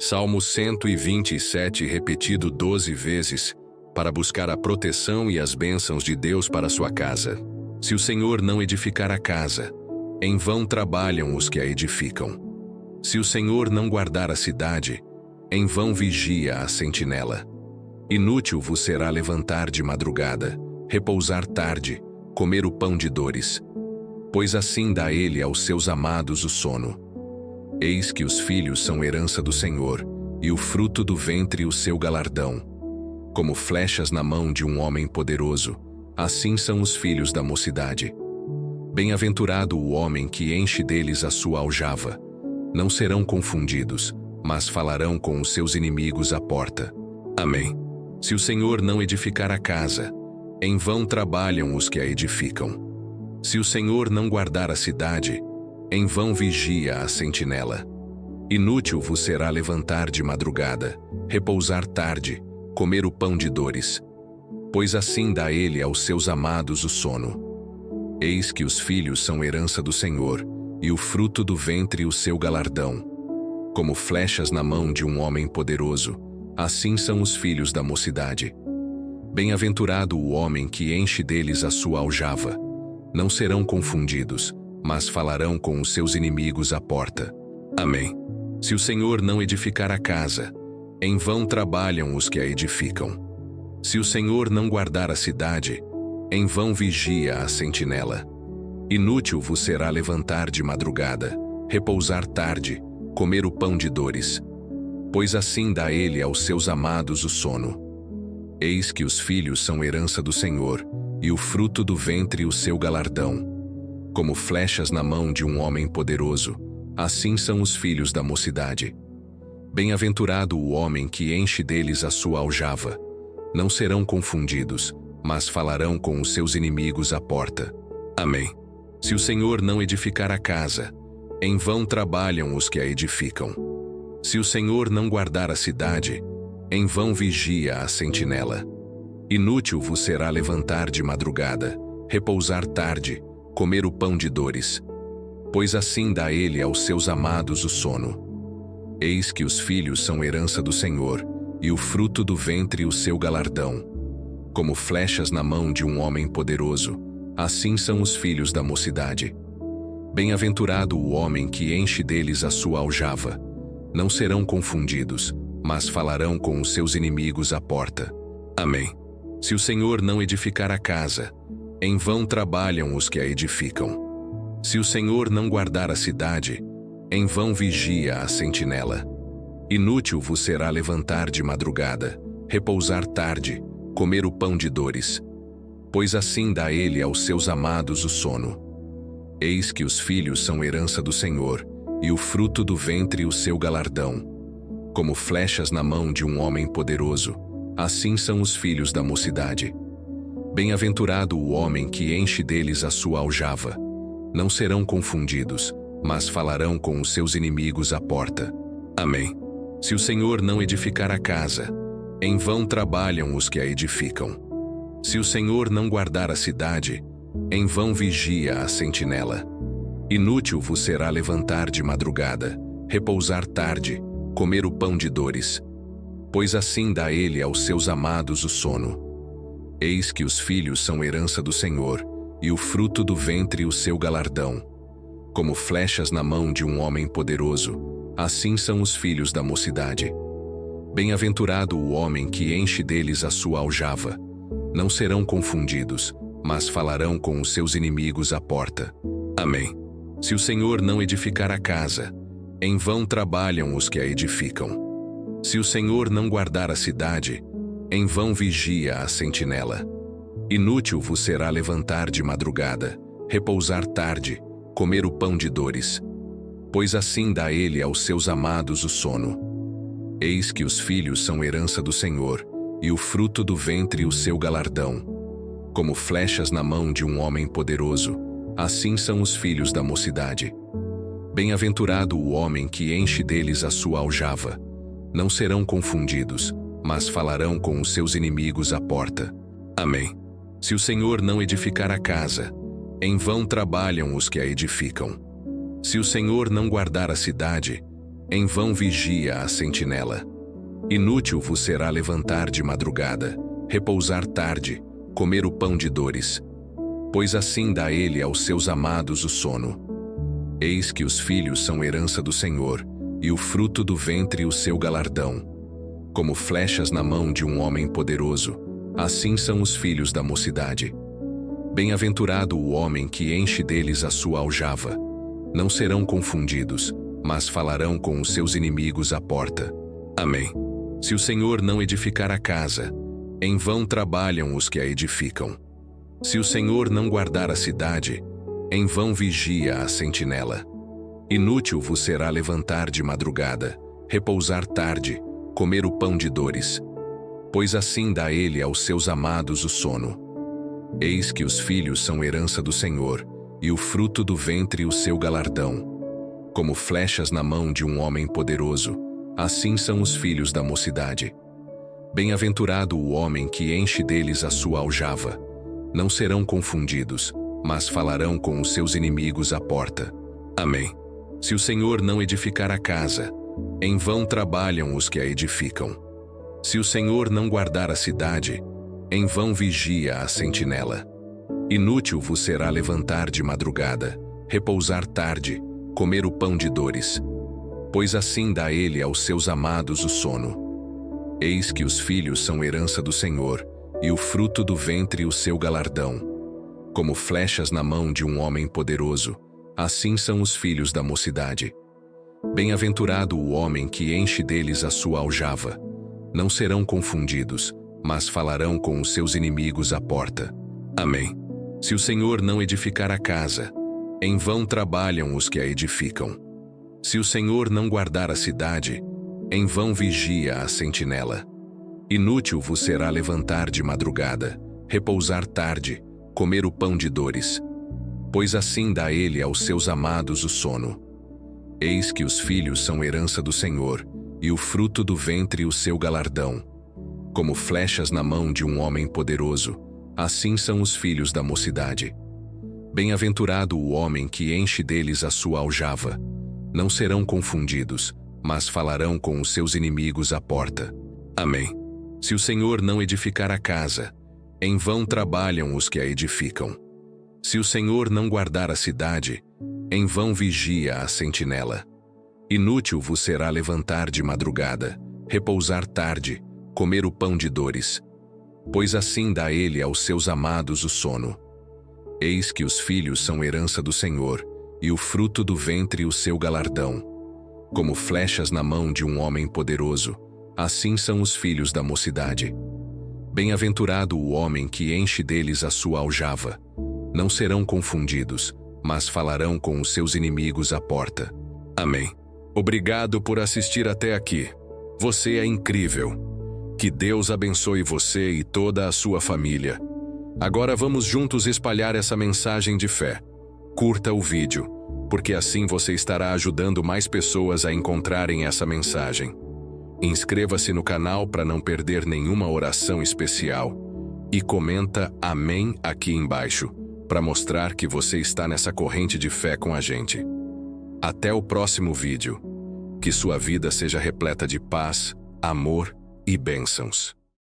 Salmo 127 repetido 12 vezes, para buscar a proteção e as bênçãos de Deus para sua casa. Se o Senhor não edificar a casa, em vão trabalham os que a edificam. Se o Senhor não guardar a cidade, em vão vigia a sentinela. Inútil vos será levantar de madrugada, repousar tarde, comer o pão de dores. Pois assim dá ele aos seus amados o sono. Eis que os filhos são herança do Senhor, e o fruto do ventre o seu galardão. Como flechas na mão de um homem poderoso, assim são os filhos da mocidade. Bem-aventurado o homem que enche deles a sua aljava. Não serão confundidos, mas falarão com os seus inimigos à porta. Amém. Se o Senhor não edificar a casa, em vão trabalham os que a edificam. Se o Senhor não guardar a cidade, em vão vigia a sentinela. Inútil vos será levantar de madrugada, repousar tarde, comer o pão de dores. Pois assim dá ele aos seus amados o sono. Eis que os filhos são herança do Senhor, e o fruto do ventre o seu galardão. Como flechas na mão de um homem poderoso, assim são os filhos da mocidade. Bem-aventurado o homem que enche deles a sua aljava. Não serão confundidos, mas falarão com os seus inimigos à porta. Amém. Se o Senhor não edificar a casa, em vão trabalham os que a edificam. Se o Senhor não guardar a cidade, em vão vigia a sentinela. Inútil vos será levantar de madrugada, repousar tarde, comer o pão de dores. Pois assim dá ele aos seus amados o sono. Eis que os filhos são herança do Senhor, e o fruto do ventre o seu galardão. Como flechas na mão de um homem poderoso, assim são os filhos da mocidade. Bem-aventurado o homem que enche deles a sua aljava. Não serão confundidos, mas falarão com os seus inimigos à porta. Amém. Se o Senhor não edificar a casa, em vão trabalham os que a edificam. Se o Senhor não guardar a cidade, em vão vigia a sentinela. Inútil vos será levantar de madrugada, repousar tarde, comer o pão de dores. Pois assim dá ele aos seus amados o sono. Eis que os filhos são herança do Senhor, e o fruto do ventre o seu galardão. Como flechas na mão de um homem poderoso, assim são os filhos da mocidade. Bem-aventurado o homem que enche deles a sua aljava. Não serão confundidos, mas falarão com os seus inimigos à porta. Amém. Se o Senhor não edificar a casa, em vão trabalham os que a edificam. Se o Senhor não guardar a cidade, em vão vigia a sentinela. Inútil vos será levantar de madrugada, repousar tarde, comer o pão de dores. Pois assim dá ele aos seus amados o sono. Eis que os filhos são herança do Senhor, e o fruto do ventre o seu galardão. Como flechas na mão de um homem poderoso, assim são os filhos da mocidade. Bem-aventurado o homem que enche deles a sua aljava. Não serão confundidos, mas falarão com os seus inimigos à porta. Amém. Se o Senhor não edificar a casa, em vão trabalham os que a edificam. Se o Senhor não guardar a cidade, em vão vigia a sentinela. Inútil vos será levantar de madrugada, repousar tarde, comer o pão de dores. Pois assim dá ele aos seus amados o sono. Eis que os filhos são herança do Senhor, e o fruto do ventre o seu galardão. Como flechas na mão de um homem poderoso, assim são os filhos da mocidade. Bem-aventurado o homem que enche deles a sua aljava. Não serão confundidos, mas falarão com os seus inimigos à porta. Amém. Se o Senhor não edificar a casa, em vão trabalham os que a edificam. Se o Senhor não guardar a cidade, em vão vigia a sentinela. Inútil vos será levantar de madrugada, repousar tarde, comer o pão de dores. Pois assim dá ele aos seus amados o sono. Eis que os filhos são herança do Senhor, e o fruto do ventre o seu galardão. Como flechas na mão de um homem poderoso, assim são os filhos da mocidade. Bem-aventurado o homem que enche deles a sua aljava. Não serão confundidos, mas falarão com os seus inimigos à porta. Amém. Se o Senhor não edificar a casa, em vão trabalham os que a edificam. Se o Senhor não guardar a cidade, em vão vigia a sentinela. Inútil vos será levantar de madrugada, repousar tarde, comer o pão de dores, pois assim dá ele aos seus amados o sono. Eis que os filhos são herança do Senhor, e o fruto do ventre o seu galardão. Como flechas na mão de um homem poderoso, assim são os filhos da mocidade. Bem-aventurado o homem que enche deles a sua aljava. Não serão confundidos, mas falarão com os seus inimigos à porta. Amém. Se o Senhor não edificar a casa, em vão trabalham os que a edificam. Se o Senhor não guardar a cidade, em vão vigia a sentinela. Inútil vos será levantar de madrugada, repousar tarde, comer o pão de dores, pois assim dá ele aos seus amados o sono. Eis que os filhos são herança do Senhor, e o fruto do ventre o seu galardão. Como flechas na mão de um homem poderoso, assim são os filhos da mocidade. Bem-aventurado o homem que enche deles a sua aljava. Não serão confundidos, mas falarão com os seus inimigos à porta. Amém. Se o Senhor não edificar a casa, em vão trabalham os que a edificam. Se o Senhor não guardar a cidade, em vão vigia a sentinela. Inútil vos será levantar de madrugada, repousar tarde, comer o pão de dores, pois assim dá ele aos seus amados o sono. Eis que os filhos são herança do Senhor, e o fruto do ventre o seu galardão. Como flechas na mão de um homem poderoso, assim são os filhos da mocidade. Bem-aventurado o homem que enche deles a sua aljava. Não serão confundidos, mas falarão com os seus inimigos à porta. Amém. Se o Senhor não edificar a casa, em vão trabalham os que a edificam. Se o Senhor não guardar a cidade, em vão vigia a sentinela. Inútil vos será levantar de madrugada, repousar tarde, comer o pão de dores, pois assim dá ele aos seus amados o sono. Eis que os filhos são herança do Senhor, e o fruto do ventre o seu galardão. Como flechas na mão de um homem poderoso, assim são os filhos da mocidade. Bem-aventurado o homem que enche deles a sua aljava. Não serão confundidos, mas falarão com os seus inimigos à porta. Amém. Se o Senhor não edificar a casa, em vão trabalham os que a edificam. Se o Senhor não guardar a cidade, em vão vigia a sentinela. Inútil vos será levantar de madrugada, repousar tarde, comer o pão de dores, pois assim dá ele aos seus amados o sono. Eis que os filhos são herança do Senhor, e o fruto do ventre o seu galardão. Como flechas na mão de um homem poderoso, assim são os filhos da mocidade. Bem-aventurado o homem que enche deles a sua aljava. Não serão confundidos, mas falarão com os seus inimigos à porta. Amém. Obrigado por assistir até aqui. Você é incrível. Que Deus abençoe você e toda a sua família. Agora vamos juntos espalhar essa mensagem de fé. Curta o vídeo, porque assim você estará ajudando mais pessoas a encontrarem essa mensagem. Inscreva-se no canal para não perder nenhuma oração especial. E comenta Amém aqui embaixo, para mostrar que você está nessa corrente de fé com a gente. Até o próximo vídeo. Que sua vida seja repleta de paz, amor e bênçãos.